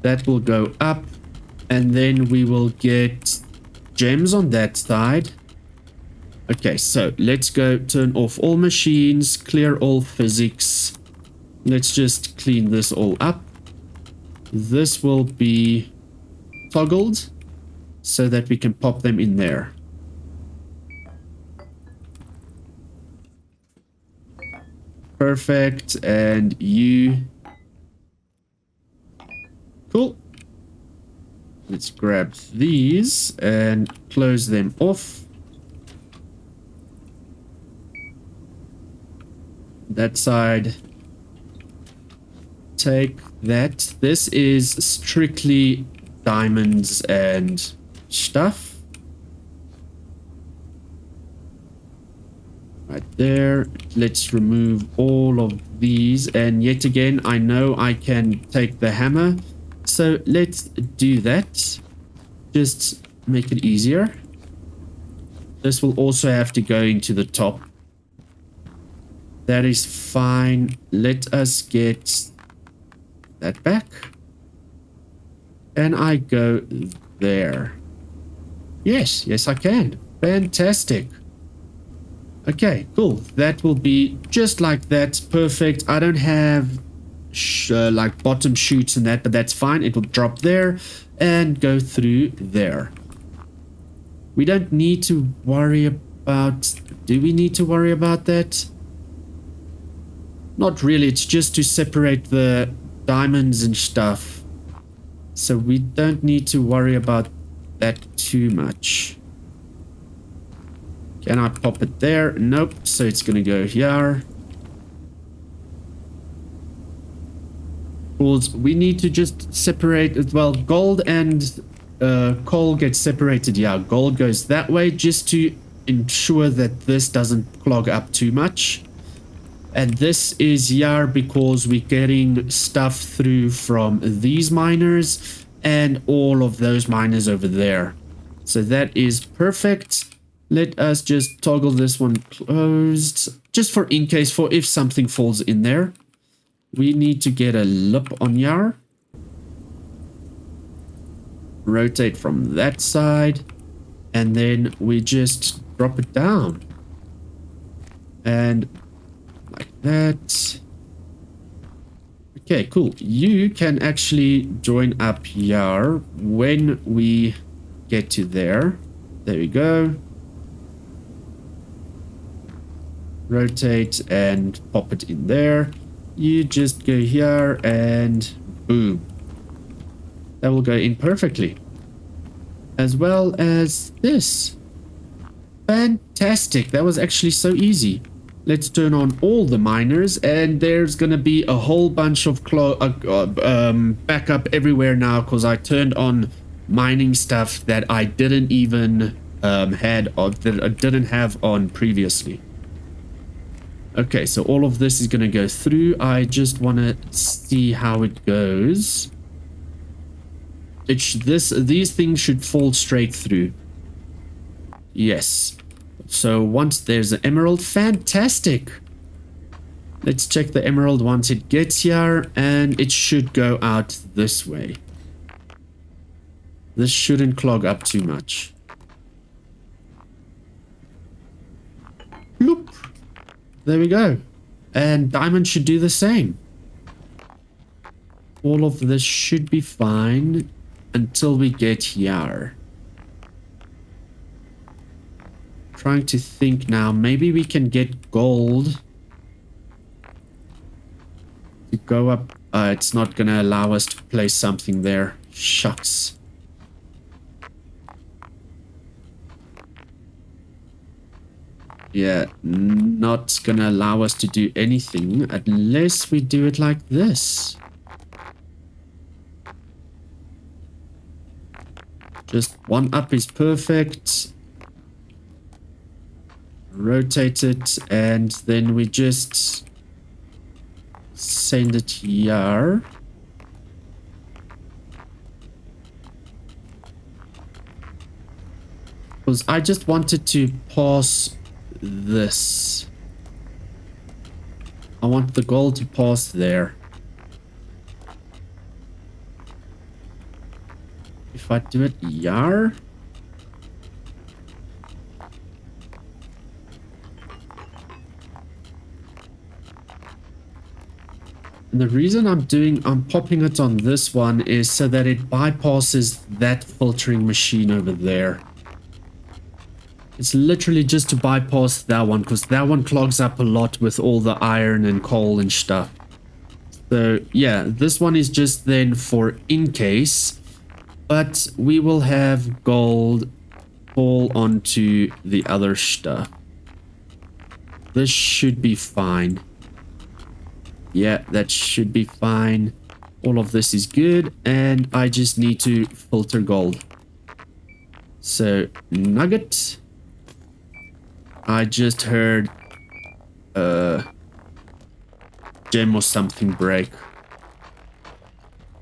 That will go up. And then we will get gems on that side. Okay, so let's go turn off all machines, clear all physics. Let's just clean this all up. This will be toggled so that we can pop them in there. Perfect, and you. Cool. Let's grab these and close them off. That side. Take that. This is strictly diamonds and stuff. Right there. Let's remove all of these. And yet again, I know I can take the hammer. So let's do that. Just make it easier. This will also have to go into the top. That is fine. Let us get that back. And I go there. Yes, I can. Fantastic. Okay, cool. That will be just like that. Perfect. I don't have like bottom chutes and that, but that's fine. It will drop there and go through there. We don't need to worry about... Do we need to worry about that? Not really. It's just to separate the diamonds and stuff. So we don't need to worry about that too much. Can I pop it there? Nope. So it's going to go here. We need to just separate it. Well, gold and coal get separated. Yeah, gold goes that way just to ensure that this doesn't clog up too much. And this is here because we're getting stuff through from these miners and all of those miners over there. So that is perfect. Let us just toggle this one closed just for in case, for if something falls in there. We need to get a lip on here. Rotate from that side. And then we just drop it down. And like that. Okay, cool. You can actually join up here when we get to there. There we go. Rotate and pop it in there. You just go here and boom. That will go in perfectly. As well as this. Fantastic. That was actually so easy. Let's turn on all the miners and there's gonna be a whole bunch of backup everywhere now because I turned on mining stuff that I didn't even that I didn't have on previously. Okay, so all of this is going to go through. I just want to see how it goes. These things should fall straight through. Yes. So once there's an emerald, fantastic. Let's check the emerald once it gets here, and it should go out this way. This shouldn't clog up too much. Bloop. There we go. And diamond should do the same. All of this should be fine until we get here. Trying to think now. Maybe we can get gold to go up. It's not going to allow us to place something there. Shucks. Yeah, not gonna allow us to do anything unless we do it like this. Just one up is perfect. Rotate it and then we just send it here. Because I just wanted to pass this. I want the gold to pass there. If I do it here. And the reason I'm popping it on this one is so that it bypasses that filtering machine over there. It's literally just to bypass that one because that one clogs up a lot with all the iron and coal and stuff. So yeah, this one is just then for in case, but we will have gold fall onto the other stuff. This should be fine. Yeah, that should be fine. All of this is good and I just need to filter gold. So nugget. I just heard gem or something break.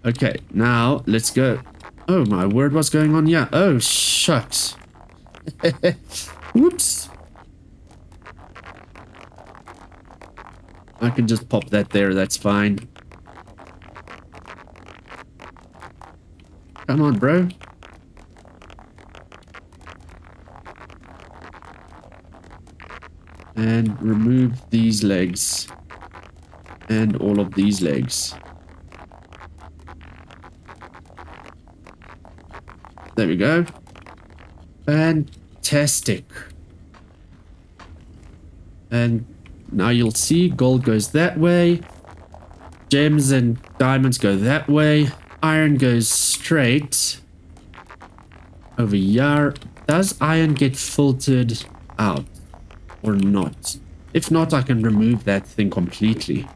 Okay, now let's go. Oh my word, what's going on? Yeah. Oh shucks. Whoops. I can just pop that there, that's fine. Come on, bro. remove these legs. And all of these legs. There we go. Fantastic. And now you'll see gold goes that way. Gems and diamonds go that way. Iron goes straight over here. Does iron get filtered out or not? If not, I can remove that thing completely.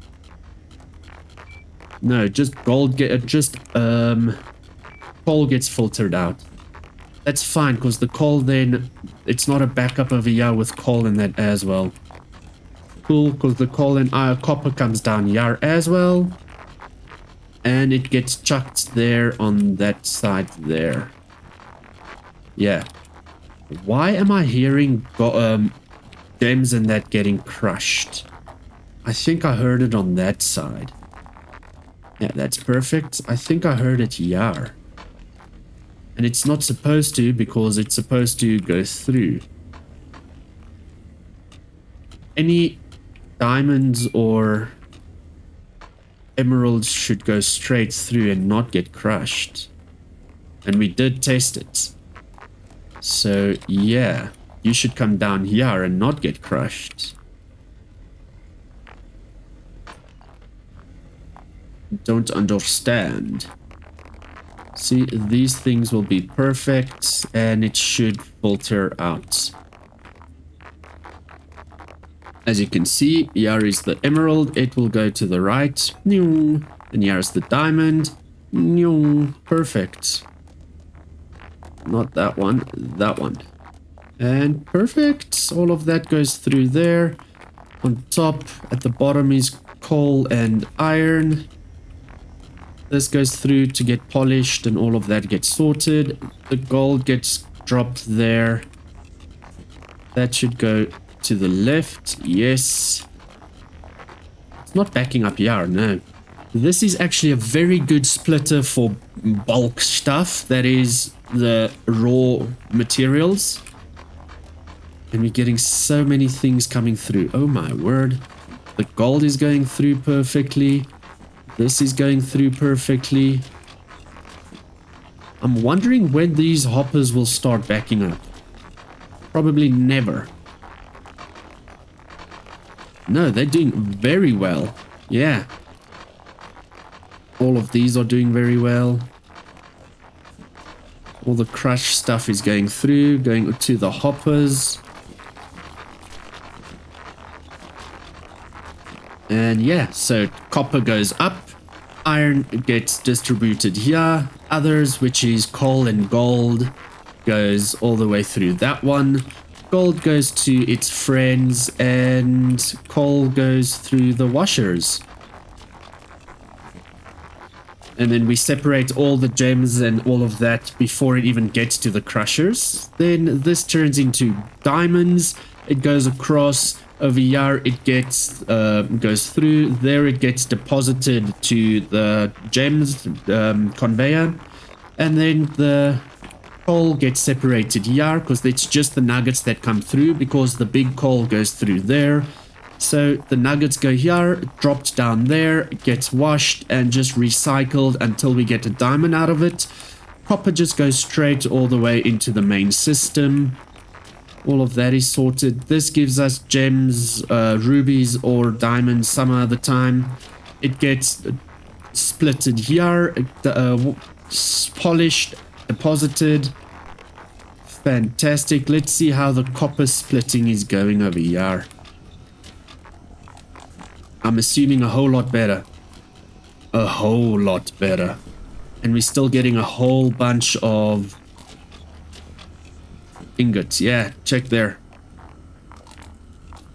No, just gold coal gets filtered out. That's fine, because the coal then, it's not a backup over here with coal in that as well. Cool, because the coal and copper comes down here as well. And it gets chucked there on that side there. Yeah. Why am I hearing gems and that getting crushed? I think I heard it on that side. Yeah, that's perfect. I think I heard it here. And it's not supposed to, because it's supposed to go through. Any diamonds or emeralds should go straight through and not get crushed. And we did test it. So, yeah. You should come down here and not get crushed. Don't understand. See, these things will be perfect and it should filter out. As you can see, here is the emerald. It will go to the right. And here's the diamond. Perfect. Not that one, that one. And perfect. All of that goes through there. On top, at the bottom is coal and iron. This goes through to get polished and all of that gets sorted. The gold gets dropped there. That should go to the left. Yes. It's not backing up here, no. This is actually a very good splitter for bulk stuff. That is the raw materials. And we're getting so many things coming through. Oh my word. The gold is going through perfectly. This is going through perfectly. I'm wondering when these hoppers will start backing up. Probably never. No, they're doing very well. Yeah. All of these are doing very well. All the crushed stuff is going through, going to the hoppers. And yeah, so copper goes up, iron gets distributed here, others, which is coal and gold, goes all the way through that one. Gold goes to its friends and coal goes through the washers. And then we separate all the gems and all of that before it even gets to the crushers. Then this turns into diamonds. It goes across. Over here, it gets goes through. There, it gets deposited to the gems conveyor, and then the coal gets separated here because it's just the nuggets that come through because the big coal goes through there. So the nuggets go here, dropped down there, gets washed and just recycled until we get a diamond out of it. Copper just goes straight all the way into the main system. All of that is sorted. This gives us gems, rubies or diamonds some other time. It gets splitted here, polished, deposited. Fantastic. Let's see how the copper splitting is going over here. I'm assuming a whole lot better. A whole lot better. And we're still getting a whole bunch of ingots. Yeah, check there.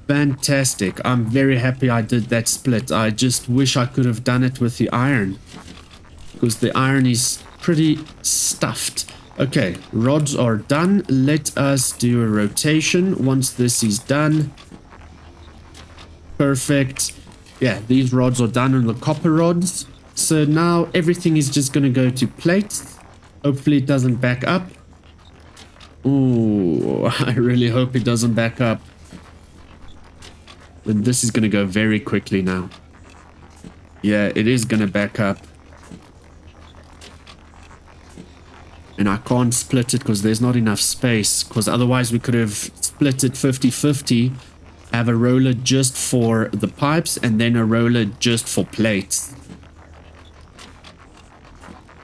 Fantastic. I'm very happy I did that split. I just wish I could have done it with the iron, because the iron is pretty stuffed. Okay, rods are done. Let us do a rotation once this is done. Perfect. Yeah, these rods are done on the copper rods. So now everything is just going to go to plates. Hopefully it doesn't back up. Ooh, I really hope it doesn't back up. then this is going to go very quickly now. Yeah, it is going to back up. And I can't split it because there's not enough space. Because otherwise we could have split it 50-50. Have a roller just for the pipes and then a roller just for plates.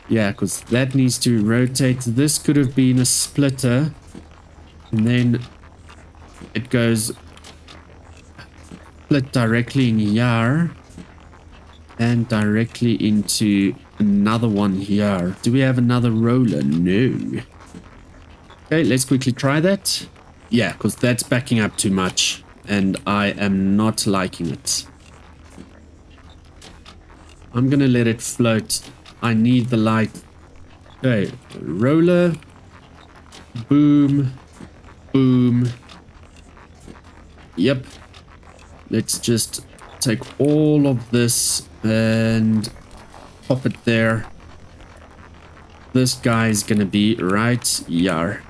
Yeah, because that needs to rotate. This could have been a splitter. And then it goes split directly in here. And directly into another one here. Do we have another roller? No. Okay, let's quickly try that. Yeah, because that's backing up too much. And I am not liking it. I'm going to let it float. I need the light. Okay, roller. Boom. Boom. Yep. Let's just take all of this and pop it there. This guy's gonna be right here.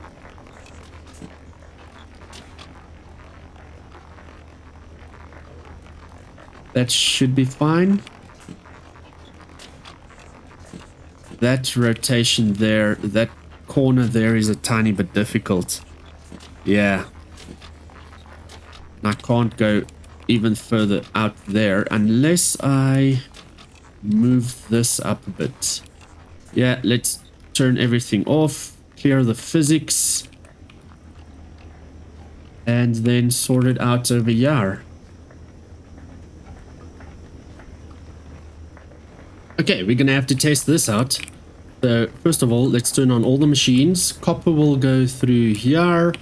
That should be fine. That rotation there, that corner there is a tiny bit difficult. Yeah. I can't go even further out there unless I move this up a bit. Yeah, let's turn everything off, clear the physics, and then sort it out over here. Okay, we're gonna have to test this out. So first of all, let's turn on all the machines. Copper will go through here,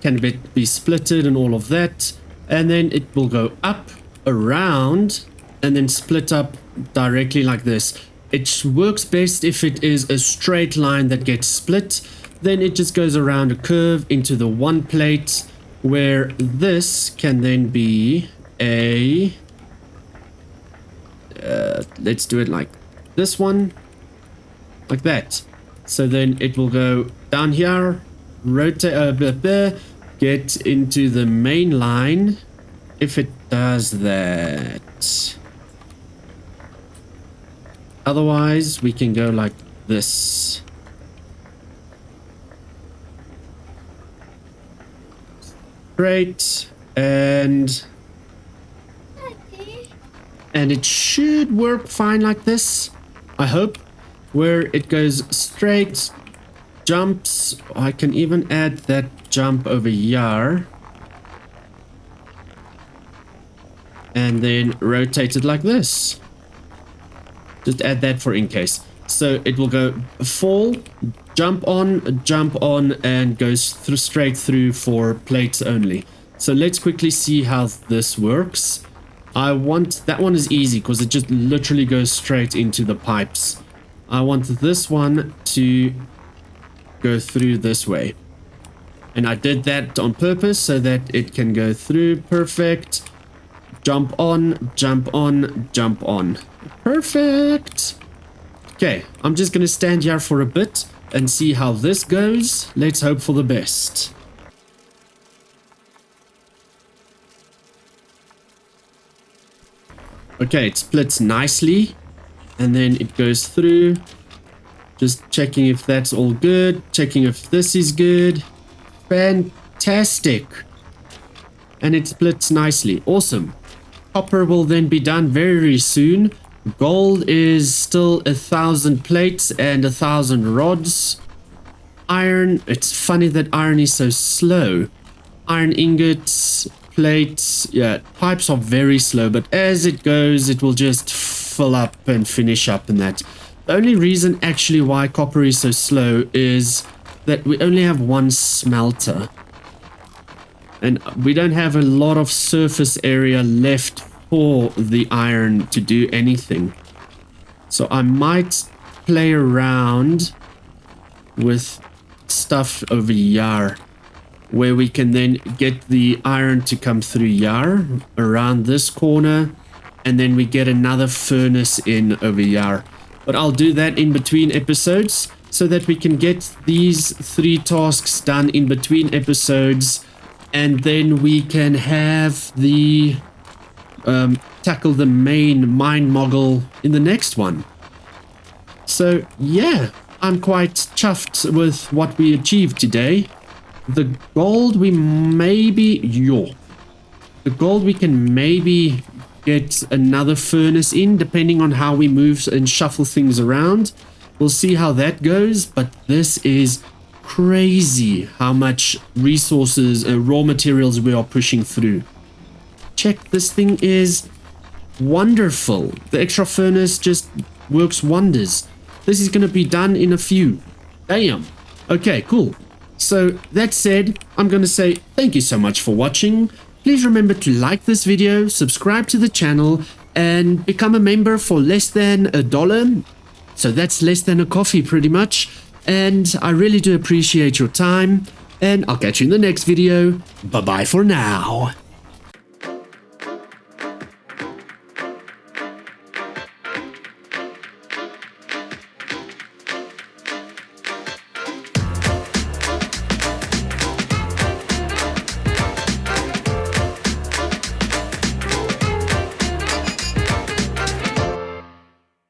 can be splitted and all of that, and then it will go up, around, and then split up directly like this. It works best if it is a straight line that gets split. Then it just goes around a curve into the one plate, where this can then be a let's do it like this one, like that. So then it will go down here, rotate, get into the main line. If it does that. Otherwise, we can go like this. Straight, and it should work fine like this, I hope, where it goes straight, jumps. I can even add that jump over here, and then rotate it like this. Just add that for in case. So it will go fall, jump on, and goes through straight through for plates only. So let's quickly see how this works. I want that one is easy because it just literally goes straight into the pipes. I want this one to go through this way. And I did that on purpose so that it can go through. Perfect. Jump on, jump on, jump on. Perfect. Okay, I'm just going to stand here for a bit and see how this goes. Let's hope for the best. Okay, it splits nicely. And then it goes through. Just checking if that's all good. Checking if this is good. Fantastic. And it splits nicely. Awesome. Copper will then be done very soon. Gold is still 1,000 plates and 1,000 rods. Iron, it's funny that iron is so slow. Iron ingots, plates, yeah, pipes are very slow, but as it goes, it will just fill up and finish up and that. The only reason actually why copper is so slow is that we only have one smelter. And we don't have a lot of surface area left for the iron to do anything. So I might play around with stuff over here, where we can then get the iron to come through here, around this corner, and then we get another furnace in over here. But I'll do that in between episodes, so that we can get these 3 tasks done in between episodes, and then we can have the tackle the main MineMogul in the next one. So yeah, I'm quite chuffed with what we achieved today. The gold we maybe... The gold we can maybe get another furnace in, depending on how we move and shuffle things around. We'll see how that goes, but this is crazy how much resources and raw materials we are pushing through. Check, this thing is wonderful. The extra furnace just works wonders. This is going to be done in a few. Damn. Okay, cool. So that said, I'm going to say thank you so much for watching. Please remember to like this video, subscribe to the channel, and become a member for less than $1. So that's less than a coffee pretty much. And I really do appreciate your time. And I'll catch you in the next video. Bye-bye for now.